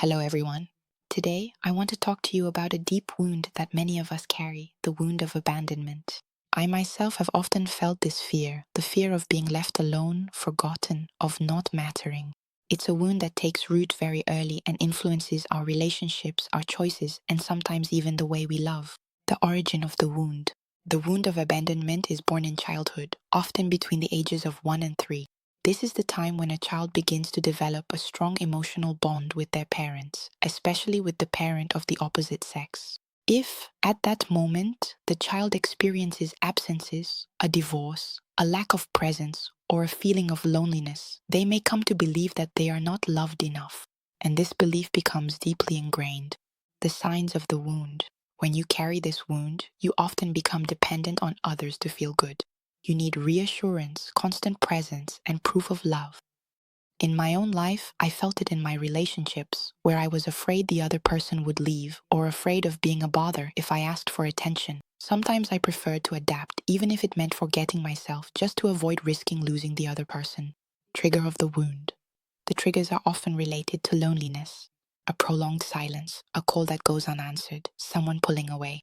Hello, everyone. Today, I want to talk to you about a deep wound that many of us carry, the wound of abandonment. I myself have often felt this fear, the fear of being left alone, forgotten, of not mattering. It's a wound that takes root very early and influences our relationships, our choices, and sometimes even the way we love. The origin of the wound. The wound of abandonment is born in childhood, often between the ages of 1 and 3. This is the time when a child begins to develop a strong emotional bond with their parents, especially with the parent of the opposite sex. If, at that moment, the child experiences absences, a divorce, a lack of presence, or a feeling of loneliness, they may come to believe that they are not loved enough, and this belief becomes deeply ingrained. The signs of the wound. When you carry this wound, you often become dependent on others to feel good. You need reassurance, constant presence, and proof of love. In my own life, I felt it in my relationships, where I was afraid the other person would leave or afraid of being a bother if I asked for attention. Sometimes I preferred to adapt, even if it meant forgetting myself, just to avoid risking losing the other person. Trigger of the wound. The triggers are often related to loneliness, a prolonged silence, a call that goes unanswered, someone pulling away.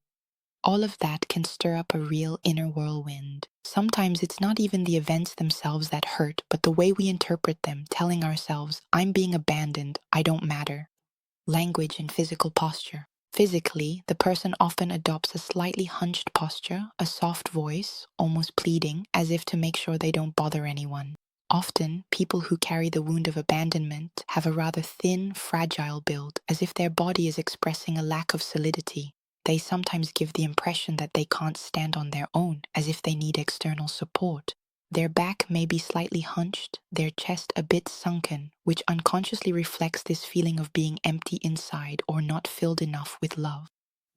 All of that can stir up a real inner whirlwind. Sometimes it's not even the events themselves that hurt, but the way we interpret them, telling ourselves, I'm being abandoned, I don't matter. Language and physical posture. Physically, the person often adopts a slightly hunched posture, a soft voice, almost pleading, as if to make sure they don't bother anyone. Often, people who carry the wound of abandonment have a rather thin, fragile build, as if their body is expressing a lack of solidity. They sometimes give the impression that they can't stand on their own, as if they need external support. Their back may be slightly hunched, their chest a bit sunken, which unconsciously reflects this feeling of being empty inside or not filled enough with love.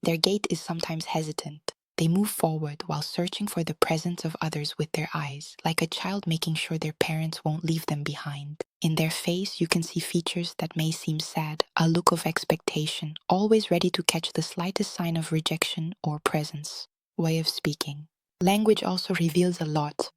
Their gait is sometimes hesitant. They move forward while searching for the presence of others with their eyes, like a child making sure their parents won't leave them behind. In their face, you can see features that may seem sad, a look of expectation, always ready to catch the slightest sign of rejection or presence. Way of speaking. Language also reveals a lot.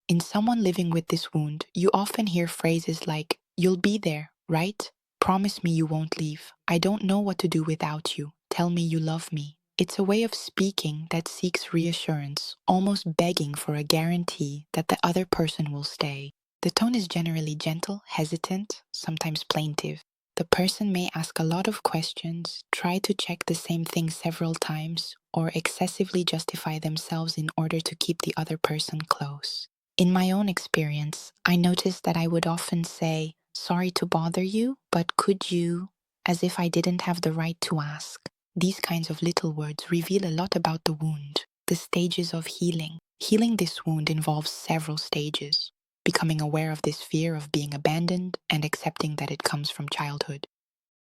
In someone living with this wound, you often hear phrases like, "You'll be there, right? Promise me you won't leave. I don't know what to do without you. Tell me you love me." It's a way of speaking that seeks reassurance, almost begging for a guarantee that the other person will stay. The tone is generally gentle, hesitant, sometimes plaintive. The person may ask a lot of questions, try to check the same thing several times, or excessively justify themselves in order to keep the other person close. In my own experience, I noticed that I would often say, "Sorry to bother you, but could you," as if I didn't have the right to ask. These kinds of little words reveal a lot about the wound, the stages of healing. Healing this wound involves several stages. Becoming aware of this fear of being abandoned and accepting that it comes from childhood.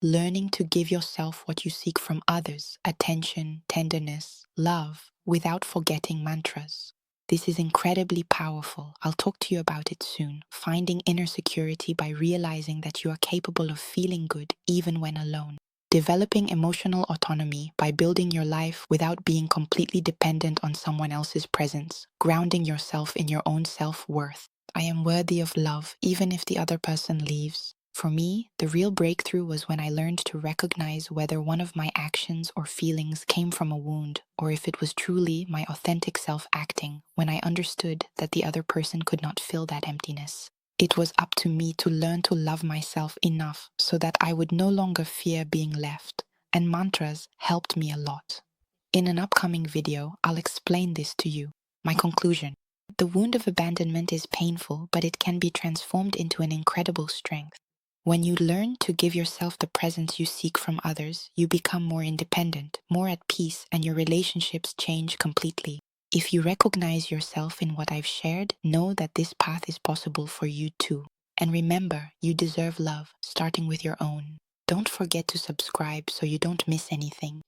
Learning to give yourself what you seek from others, attention, tenderness, love, without forgetting mantras. This is incredibly powerful. I'll talk to you about it soon. Finding inner security by realizing that you are capable of feeling good even when alone. Developing emotional autonomy by building your life without being completely dependent on someone else's presence. Grounding yourself in your own self-worth. I am worthy of love even if the other person leaves. For me, the real breakthrough was when I learned to recognize whether one of my actions or feelings came from a wound, or if it was truly my authentic self acting, when I understood that the other person could not fill that emptiness. It was up to me to learn to love myself enough so that I would no longer fear being left, and mantras helped me a lot. In an upcoming video, I'll explain this to you. My conclusion. The wound of abandonment is painful, but it can be transformed into an incredible strength. When you learn to give yourself the presence you seek from others, you become more independent, more at peace, and your relationships change completely. If you recognize yourself in what I've shared, know that this path is possible for you too. And remember, you deserve love, starting with your own. Don't forget to subscribe so you don't miss anything.